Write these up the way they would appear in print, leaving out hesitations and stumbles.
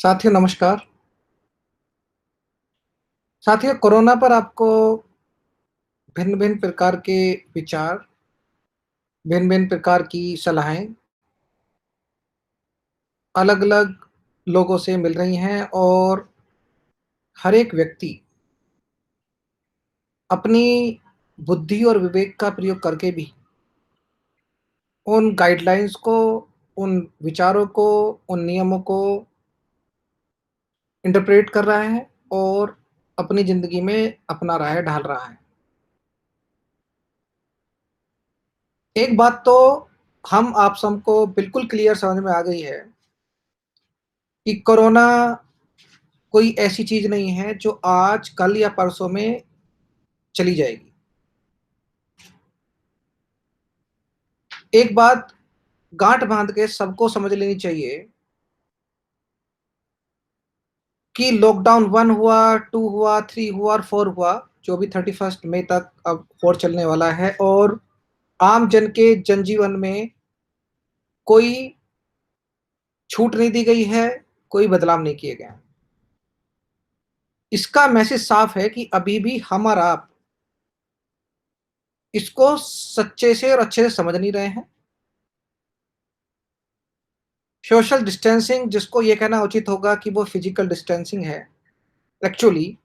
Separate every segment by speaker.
Speaker 1: साथियों नमस्कार। साथियों कोरोना पर आपको भिन्न-भिन्न प्रकार के विचार, भिन्न-भिन्न प्रकार की सलाहें अलग-अलग लोगों से मिल रही हैं और हर एक व्यक्ति अपनी बुद्धि और विवेक का प्रयोग करके भी उन गाइडलाइंस को, उन विचारों को, उन नियमों को इंटरप्रेट कर रहा है और अपनी ज़िंदगी में अपना रहा है, ढाल रहा है। एक बात तो हम आप सबको बिल्कुल क्लियर समझ में आ गई है कि कोरोना कोई ऐसी चीज़ नहीं है जो आज, कल या परसों में चली जाएगी। एक बात गाँठ बाँध के सबको समझ लेनी चाहिए कि लॉकडाउन 1 हुआ, 2 हुआ, 3 हुआ और 4 हुआ, जो भी 31 मई तक अब 4 चलने वाला है और आम जन के जनजीवन में कोई छूट नहीं दी गई है, कोई बदलाव नहीं किए गए हैं। इसका मैसेज साफ है कि अभी भी हम और आप इसको सच्चे से और अच्छे से समझ नहीं रहे हैं। सोशल डिस्टेंसिंग जिसको ये कहना उचित होगा कि वो फिजिकल डिस्टेंसिंग है, एक्चुअली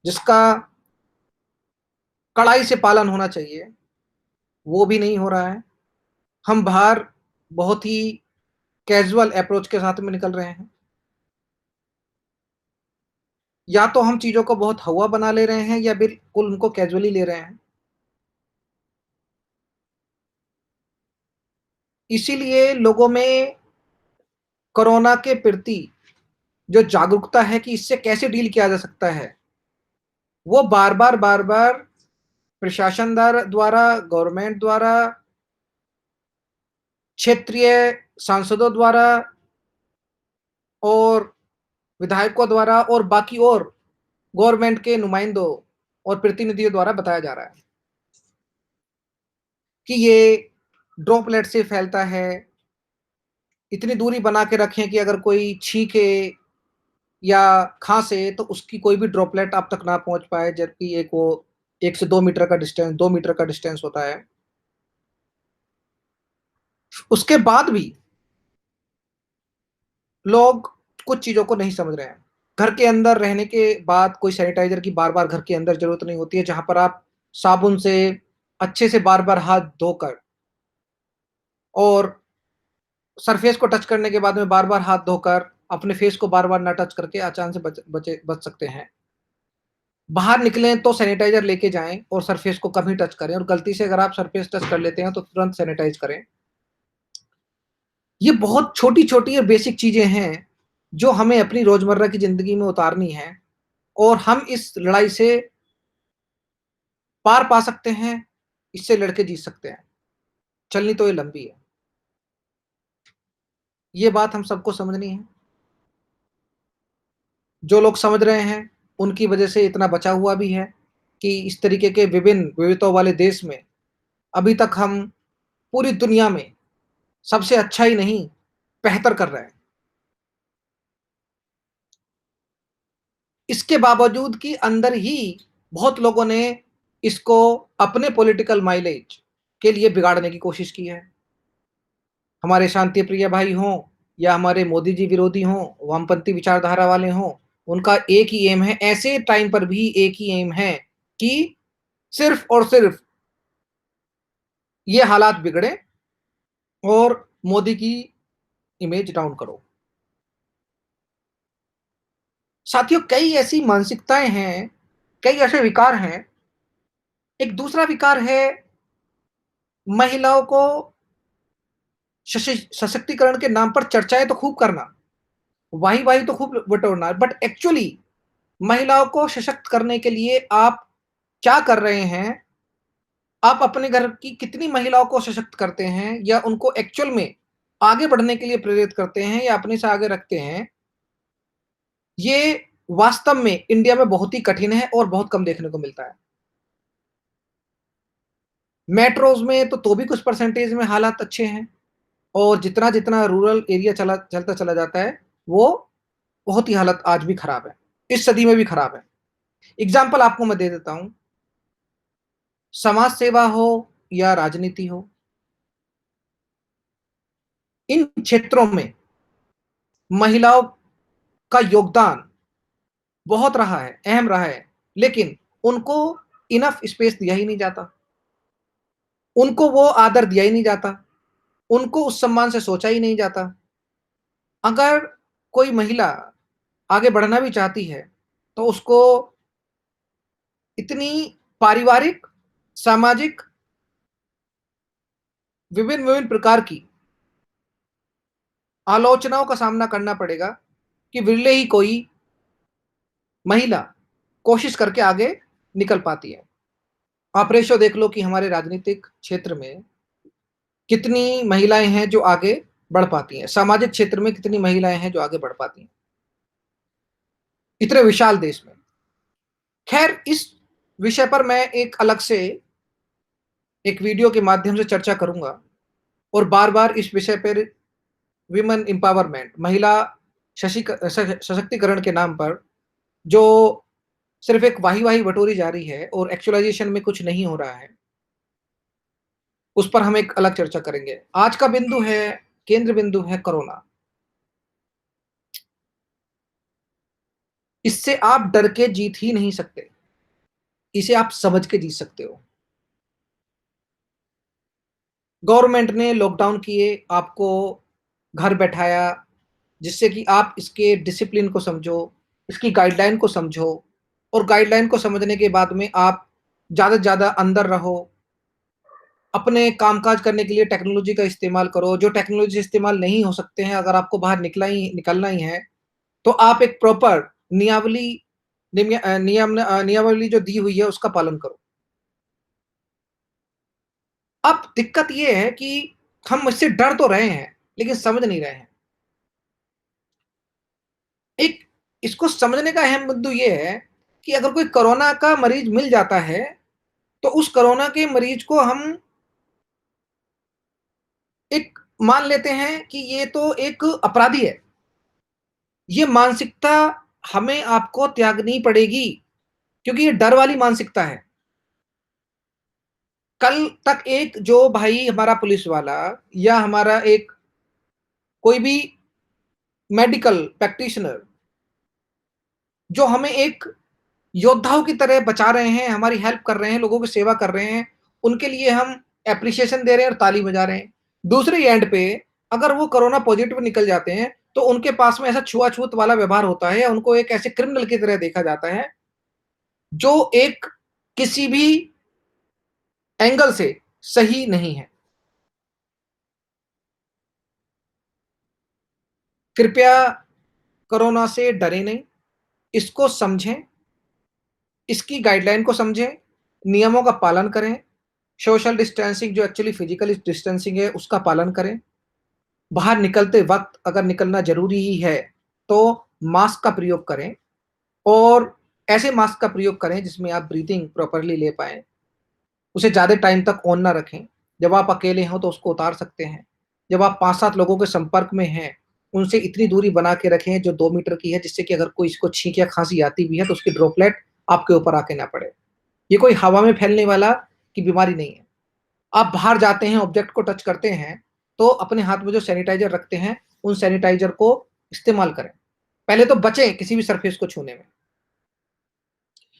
Speaker 1: जिसका कड़ाई से पालन होना चाहिए, वो भी नहीं हो रहा है। हम बाहर बहुत ही कैजुअल अप्रोच के साथ में निकल रहे हैं। या तो हम चीज़ों को बहुत हौवा बना ले रहे हैं या बिल्कुल उनको कैजुअली ले रहे हैं। इसीलिए लोगों में कोरोना के प्रति जो जागरूकता है कि इससे कैसे डील किया जा सकता है, वो बार-बार प्रशासन द्वारा, गवर्नमेंट द्वारा, क्षेत्रीय सांसदों द्वारा और विधायकों द्वारा और बाकी और गवर्नमेंट के नुमाइंदों और प्रतिनिधियों द्वारा बताया जा रहा है कि ये ड्रॉपलेट से फैलता है। इतनी दूरी बना के रखें कि अगर कोई छींके या खाँसे तो उसकी कोई भी ड्रॉपलेट आप तक ना पहुँच पाए, जबकि एक वो 1 से 2 मीटर का डिस्टेंस, 2 मीटर का डिस्टेंस होता है। उसके बाद भी लोग कुछ चीज़ों को नहीं समझ रहे हैं। घर के अंदर रहने के बाद कोई सैनिटाइज़र की बार-बार घर के अंदर ज़रूरत नहीं होती है, जहाँ पर आप साबुन से अच्छे से बार-बार हाथ धोकर और सरफेस को टच करने के बाद में बार-बार हाथ धोकर, अपने फेस को बार-बार ना टच करके अचान से बच सकते हैं। बाहर निकलें तो सैनिटाइज़र लेके जाएँ और सरफेस को कम ही टच करें और गलती से अगर आप सरफेस टच कर लेते हैं, तो तुरंत सैनिटाइज़ करें। ये बहुत छोटी-छोटी और बेसिक चीज़ें हैं, जो हमें अपनी रोज़मर्रा की ज़िंदगी में उतारनी हैं और हम इस लड़ाई से पार पा सकते हैं, इससे लड़ के जीत सकते हैं। चलनी तो ये लंबी है। ये बात हम सबको समझनी है। जो लोग समझ रहे हैं, उनकी वजह से इतना बचा हुआ भी है कि इस तरीके के विभिन्न विविधताओं वाले देश में अभी तक हम पूरी दुनिया में सबसे अच्छा ही नहीं, बेहतर कर रहे हैं। इसके बावजूद कि अंदर ही बहुत लोगों ने इसको अपने पॉलिटिकल माइलेज के लिए बिगाड़ने की कोशिश की है। हमारे शांति प्रिय भाई हों या हमारे मोदी जी विरोधी हों, वामपंथी विचारधारा वाले हों, उनका एक ही एम है, ऐसे टाइम पर भी एक ही एम है कि सिर्फ़ और सिर्फ़ ये हालात बिगड़े और मोदी की इमेज डाउन करो। साथियों कई ऐसी मानसिकताएँ हैं, कई ऐसे विकार हैं। एक दूसरा विकार है महिलाओं को सशक्तिकरण के नाम पर चर्चाएँ तो खूब करना, वाही-वाही तो खूब बटोरना, बट एक्चुअली महिलाओं को सशक्त करने के लिए आप क्या कर रहे हैं? आप अपने घर की कितनी महिलाओं को सशक्त करते हैं या उनको एक्चुअल में आगे बढ़ने के लिए प्रेरित करते हैं या अपने से आगे रखते हैं? ये वास्तव में इंडिया में बहुत ही कठिन है और बहुत कम देखने को मिलता है। मेट्रोज़ में तो भी कुछ परसेंटेज में हालात अच्छे हैं और जितना-जितना रूरल एरिया चलता चला जाता है, वो बहुत ही हालत आज भी खराब है, इस सदी में भी खराब है। एग्ज़ाम्पल आपको मैं दे देता हूँ, समाज सेवा हो या राजनीति हो, इन क्षेत्रों में महिलाओं का योगदान बहुत रहा है, अहम रहा है, लेकिन उनको इनफ स्पेस दिया ही नहीं जाता, उनको वो आदर दिया ही नहीं जाता, उनको उस सम्मान से सोचा ही नहीं जाता। अगर कोई महिला आगे बढ़ना भी चाहती है, तो उसको इतनी पारिवारिक, सामाजिक विभिन्न-विभिन्न प्रकार की आलोचनाओं का सामना करना पड़ेगा कि विरले ही कोई महिला कोशिश करके आगे निकल पाती है। आप रेशो देख लो कि हमारे राजनीतिक क्षेत्र में कितनी महिलाएँ हैं जो आगे बढ़ पाती हैं, सामाजिक क्षेत्र में कितनी महिलाएँ हैं जो आगे बढ़ पाती हैं, इतने विशाल देश में। खैर इस विषय पर मैं एक अलग से एक वीडियो के माध्यम से चर्चा करूँगा और बार-बार इस विषय पर विमेन एम्पावरमेंट, महिला सशक्तिकरण के नाम पर जो सिर्फ़ एक वाही-वाही बटोरी जा रही है और एक्चुअलाइज़ेशन में कुछ नहीं हो रहा है, उस पर हम एक अलग चर्चा करेंगे। आज का बिंदु है, केंद्र बिंदु है कोरोना। इससे आप डर के जीत ही नहीं सकते, इसे आप समझ के जीत सकते हो। गवर्नमेंट ने लॉकडाउन किए, आपको घर बैठाया, जिससे कि आप इसके डिसिप्लिन को समझो, इसकी गाइडलाइन को समझो और गाइडलाइन को समझने के बाद में आप ज़्यादा से ज़्यादा अंदर रहो। अपने कामकाज करने के लिए टेक्नोलॉजी का इस्तेमाल करो, जो टेक्नोलॉजी से इस्तेमाल नहीं हो सकते हैं, अगर आपको बाहर निकलना ही है, तो आप एक प्रॉपर नियमावली जो दी हुई है, उसका पालन करो। अब दिक्कत ये है कि हम इससे डर तो रहे हैं, लेकिन समझ नहीं रहे हैं। एक इसको समझने का अहम बिंदु ये है कि अगर कोई कोरोना का मरीज मिल जाता है, तो उस कोरोना के मरीज को हम एक मान लेते हैं कि ये तो एक अपराधी है। ये मानसिकता हमें आपको त्यागनी पड़ेगी, क्योंकि ये डर वाली मानसिकता है। कल तक एक जो भाई हमारा पुलिस वाला या हमारा एक कोई भी मेडिकल प्रैक्टिशनर जो हमें एक योद्धाओं की तरह बचा रहे हैं, हमारी हेल्प कर रहे हैं, लोगों की सेवा कर रहे हैं, उनके लिए हम एप्रिसिएशन दे रहे हैं और ताली बजा रहे हैं। दूसरे एंड पे अगर वो कोरोना पॉजिटिव निकल जाते हैं, तो उनके पास में ऐसा छुआ-छूत वाला व्यवहार होता है, उनको एक ऐसे क्रिमिनल की तरह देखा जाता है, जो एक किसी भी एंगल से सही नहीं है। कृपया कोरोना से डरें नहीं, इसको समझें, इसकी गाइडलाइन को समझें, नियमों का पालन करें, सोशल डिस्टेंसिंग जो एक्चुअली फिजिकल डिस्टेंसिंग है, उसका पालन करें। बाहर निकलते वक़्त अगर निकलना ज़रूरी ही है, तो मास्क का प्रयोग करें और ऐसे मास्क का प्रयोग करें जिसमें आप ब्रीथिंग प्रॉपर्ली ले पाएँ। उसे ज़्यादा टाइम तक ऑन ना रखें। जब आप अकेले हों तो उसको उतार सकते हैं। जब आप 5-7 लोगों के संपर्क में हैं, उनसे इतनी दूरी बना के रखें जो 2 मीटर की है, जिससे कि अगर कोई इसको छींक या खाँसी आती भी है तो उसकी ड्रॉपलेट आपके ऊपर आके ना पड़े। ये कोई हवा में फैलने वाला की बीमारी नहीं है। आप बाहर जाते हैं, ऑब्जेक्ट को टच करते हैं, तो अपने हाथ में जो सैनिटाइज़र रखते हैं, उन सैनिटाइज़र को इस्तेमाल करें। पहले तो बचें किसी भी सरफेस को छूने में।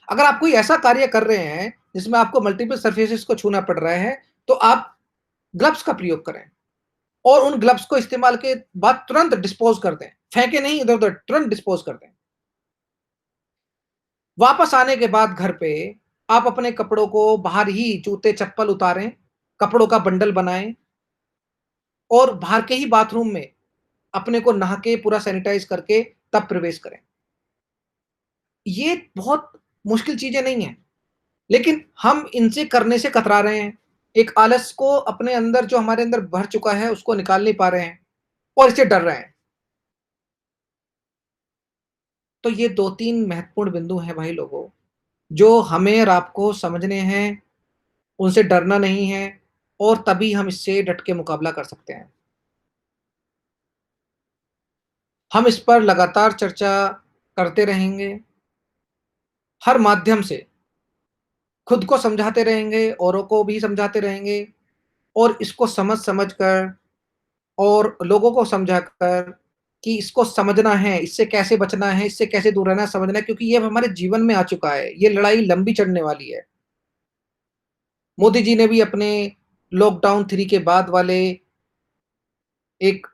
Speaker 1: अगर आप कोई ऐसा कार्य कर रहे हैं, जिसमें आपको मल्टीपल सरफेसेस को छूना पड़ रहा है, तो आप ग्लव्स का प्रयोग करें और उन ग्लव्स को इस्तेमाल के बाद तुरंत डिस्पोज़ कर दें। फेंके नहीं इधर-उधर, तुरंत डिस्पोज़ कर दें। वापस आने के बाद घर पे आप अपने कपड़ों को बाहर ही जूते-चप्पल उतारें, कपड़ों का बंडल बनाएँ और बाहर के ही बाथरूम में अपने को नहा के पूरा सैनिटाइज़ करके तब प्रवेश करें। ये बहुत मुश्किल चीज़ें नहीं हैं, लेकिन हम इनसे करने से कतरा रहे हैं। एक आलस को अपने अंदर जो हमारे अंदर भर चुका है, उसको निकाल नहीं पा रहे हैं और इससे डर रहे हैं। तो ये 2-3 महत्वपूर्ण बिंदु हैं भाई लोगों, जो हमें और आपको समझने हैं, उनसे डरना नहीं है और तभी हम इससे डट के मुकाबला कर सकते हैं। हम इस पर लगातार चर्चा करते रहेंगे, हर माध्यम से खुद को समझाते रहेंगे, औरों को भी समझाते रहेंगे और इसको समझ-समझ कर और लोगों को समझाकर कि इसको समझना है, इससे कैसे बचना है, इससे कैसे दूर रहना है, समझना है क्योंकि ये अब हमारे जीवन में आ चुका है। ये लड़ाई लंबी चलने वाली है। मोदी जी ने भी अपने लॉकडाउन 3 के बाद वाले एक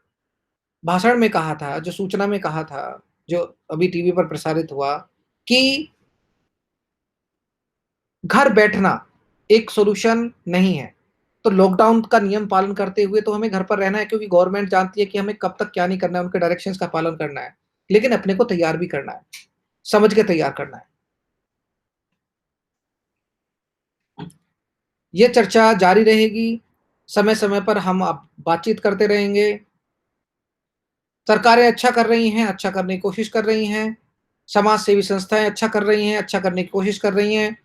Speaker 1: भाषण में कहा था, जो सूचना में कहा था, जो अभी टीवी पर प्रसारित हुआ कि घर बैठना एक सॉल्यूशन नहीं है। तो लॉकडाउन का नियम पालन करते हुए तो हमें घर पर रहना है क्योंकि गवर्नमेंट जानती है कि हमें कब तक क्या नहीं करना है, उनके डायरेक्शंस का पालन करना है। लेकिन अपने को तैयार भी करना है, समझ के तैयार करना है। ये चर्चा जारी रहेगी, समय-समय पर हम अब बातचीत करते रहेंगे। सरकारें अच्छा कर रही हैं, अच्छा करने की कोशिश कर रही हैं। समाज सेवी संस्थाएँ अच्छा कर रही हैं, अच्छा करने की कोशिश कर रही हैं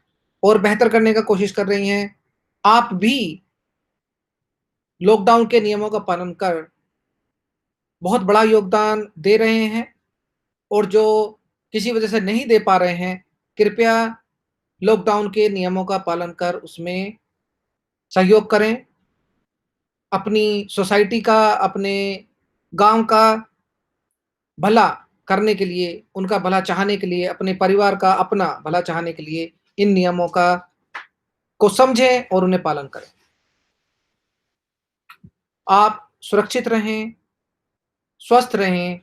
Speaker 1: और बेहतर करने का कोशिश कर रही हैं। आप भी लॉकडाउन के नियमों का पालन कर बहुत बड़ा योगदान दे रहे हैं और जो किसी वजह से नहीं दे पा रहे हैं, कृपया लॉकडाउन के नियमों का पालन कर उसमें सहयोग करें। अपनी सोसाइटी का, अपने गाँव का भला करने के लिए, उनका भला चाहने के लिए, अपने परिवार का अपना भला चाहने के लिए इन नियमों का को समझें और उन्हें पालन करें। आप सुरक्षित रहें, स्वस्थ रहें,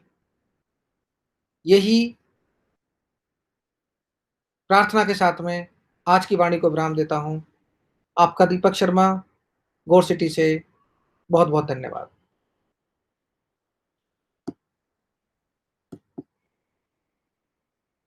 Speaker 1: यही प्रार्थना के साथ में आज की वाणी को विराम देता हूँ। आपका दीपक शर्मा, गौर सिटी से बहुत-बहुत धन्यवाद।